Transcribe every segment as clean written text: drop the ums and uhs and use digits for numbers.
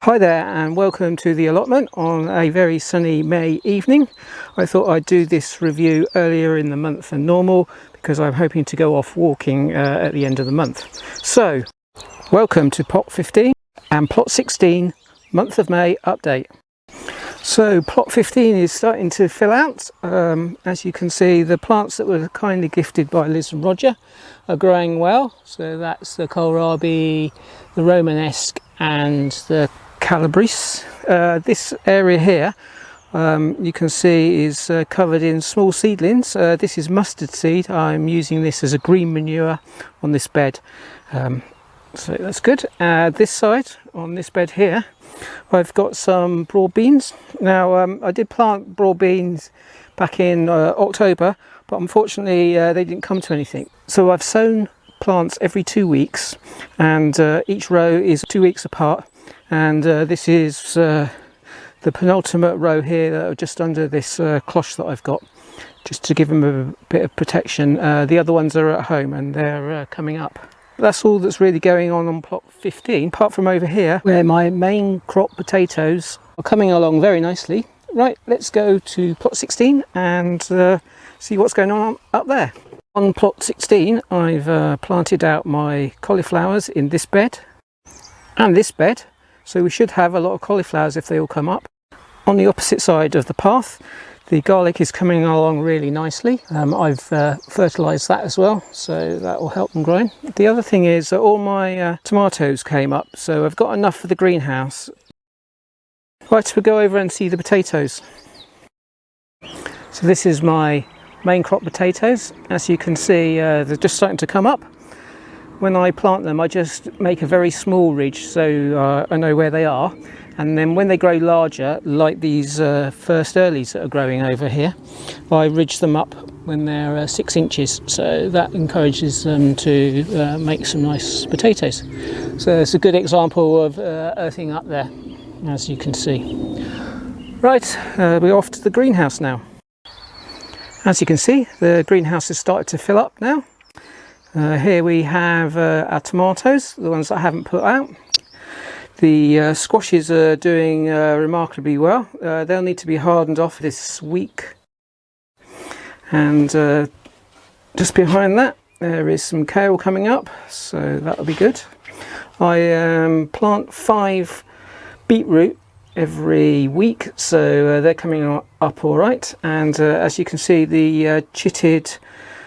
Hi there and welcome to the allotment on a very sunny May evening. I thought I'd do this review earlier in the month than normal because I'm hoping to go off walking at the end of the month. So, welcome to plot 15 and plot 16 month of May update. So plot 15 is starting to fill out. As you can see, the plants that were kindly gifted by Liz and Roger are growing well. So that's the Kohl Rabi, the Romanesco and the Calabrese. This area here you can see is covered in small seedlings. This is mustard seed. I'm using this as a green manure on this bed, so that's good. This side on this bed here I've got some broad beans. Now I did plant broad beans back in October, but unfortunately they didn't come to anything, so I've sown plants every 2 weeks, and each row is 2 weeks apart. And this is the penultimate row here, just under this cloche that I've got, just to give them a bit of protection. The other ones are at home and they're coming up. That's all that's really going on plot 15, apart from over here where my main crop potatoes are coming along very nicely. Right, let's go to plot 16 and see what's going on up there. On plot 16 I've planted out my cauliflowers in this bed and this bed, so we should have a lot of cauliflowers if they all come up. On the opposite side of the path, the garlic is coming along really nicely. I've fertilised that as well, so that will help them grow. The other thing is that all my tomatoes came up, so I've got enough for the greenhouse. Right, we'll go over and see the potatoes. So this is my main crop potatoes. As you can see, they're just starting to come up. When I plant them, I just make a very small ridge so I know where they are, and then when they grow larger, like these first earlies that are growing over here, I ridge them up when they're 6 inches, so that encourages them to make some nice potatoes. So it's a good example of earthing up there, as you can see. Right, we're off to the greenhouse now. As you can see, the greenhouse has started to fill up now. Here we have our tomatoes, the ones that I haven't put out. The squashes are doing remarkably well. They'll need to be hardened off this week. And just behind that there is some kale coming up, so that'll be good. I plant 5 beetroot every week, so they're coming up all right. And as you can see, the chitted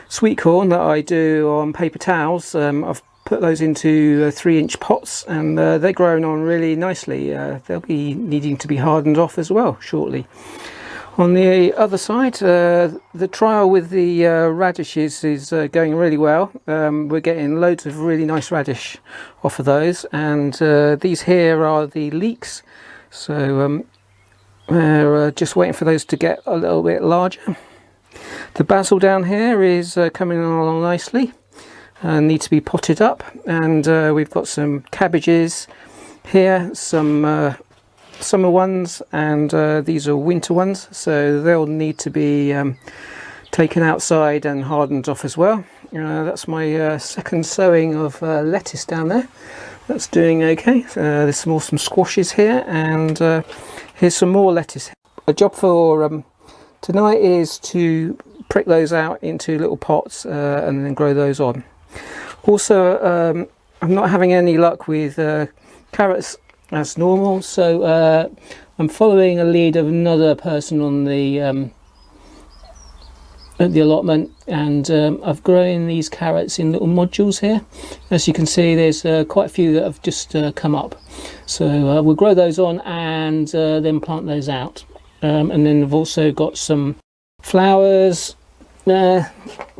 Sweetcorn that I do on paper towels, I've put those into 3-inch pots, and they're growing on really nicely. They'll be needing to be hardened off as well shortly. On the other side, the trial with the radishes is going really well. We're getting loads of really nice radish off of those, and these here are the Leeks, so we're just waiting for those to get a little bit larger. The basil down here is coming along nicely and needs to be potted up, and we've got some cabbages here, some summer ones, and these are winter ones, so they'll need to be taken outside and hardened off as well. That's my second sowing of lettuce down there. That's doing okay. There's some awesome squashes here, and here's some more lettuce. A job for tonight is to prick those out into little pots and then grow those on. Also, I'm not having any luck with carrots as normal, so I'm following a lead of another person on the at the allotment, and I've grown these carrots in little modules here. As you can see, there's quite a few that have just come up, so we'll grow those on and then plant those out. And then I've also got some flowers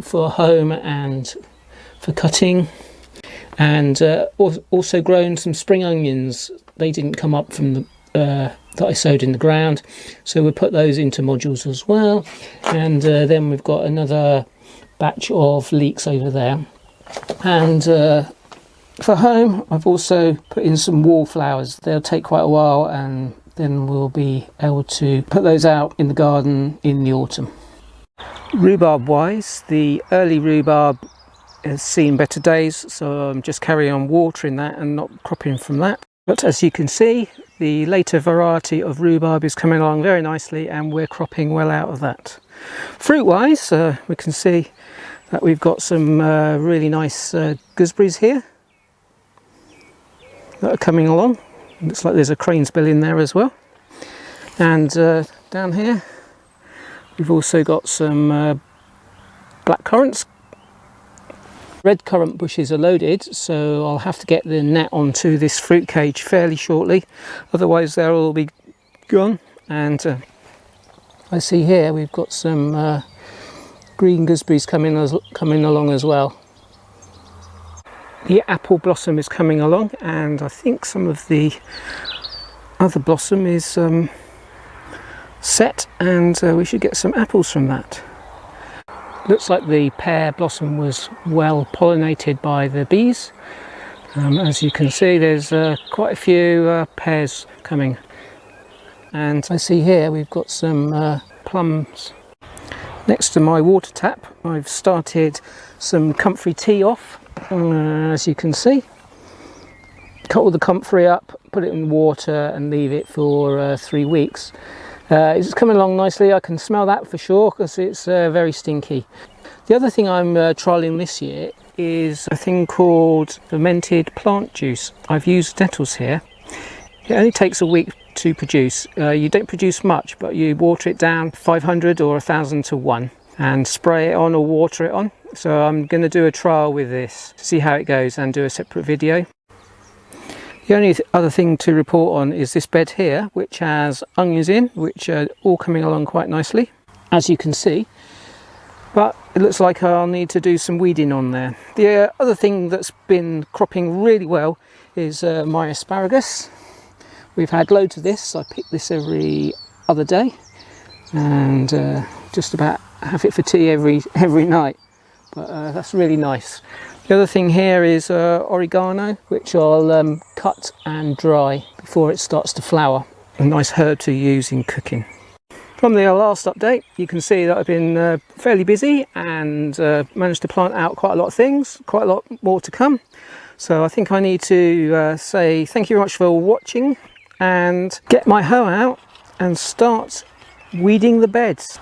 for home and for cutting, and also grown some spring onions. They didn't come up from the that I sowed in the ground, so we'll put those into modules as well. And then we've got another batch of leeks over there, and for home I've also put in some wallflowers. They'll take quite a while, and then we'll be able to put those out in the garden in the autumn. Rhubarb wise, the early rhubarb has seen better days, so I'm just carrying on watering that and not cropping from that. But as you can see, the later variety of rhubarb is coming along very nicely, and we're cropping well out of that. Fruit wise, we can see that we've got some really nice gooseberries here that are coming along. Looks like there's a crane's bill in there as well. And down here we've also got some black currants. Red currant bushes are loaded, so I'll have to get the net onto this fruit cage fairly shortly, otherwise they'll all be gone. And I see here we've got some green gooseberries coming along as well. The apple blossom is coming along, and I think some of the other blossom is set, and we should get some apples from that. Looks like the pear blossom was well pollinated by the bees. As you can see, there's quite a few pears coming. And I see here we've got some plums. Next to my water tap, I've started some comfrey tea off, as you can see. Cut all the comfrey up, put it in water and leave it for 3 weeks. It's coming along nicely. I can smell that for sure because it's very stinky. The other thing I'm trialling this year is a thing called fermented plant juice. I've used nettles here. It only takes a week to produce. You don't produce much, but you water it down 500 or 1000 to 1 and spray it on or water it on. So I'm going to do a trial with this to see how it goes and do a separate video. The only other thing to report on is this bed here, which has onions in, which are all coming along quite nicely, as you can see. But it looks like I'll need to do some weeding on there. The other thing that's been cropping really well is my asparagus. We've had loads of this. I pick this every other day, and just about have it for tea every night. But that's really nice. The other thing here is oregano, which I'll cut and dry before it starts to flower. A nice herb to use in cooking. From the last update, you can see that I've been fairly busy and managed to plant out quite a lot of things, quite a lot more to come. So I think I need to say thank you very much for watching and get my hoe out and start weeding the beds.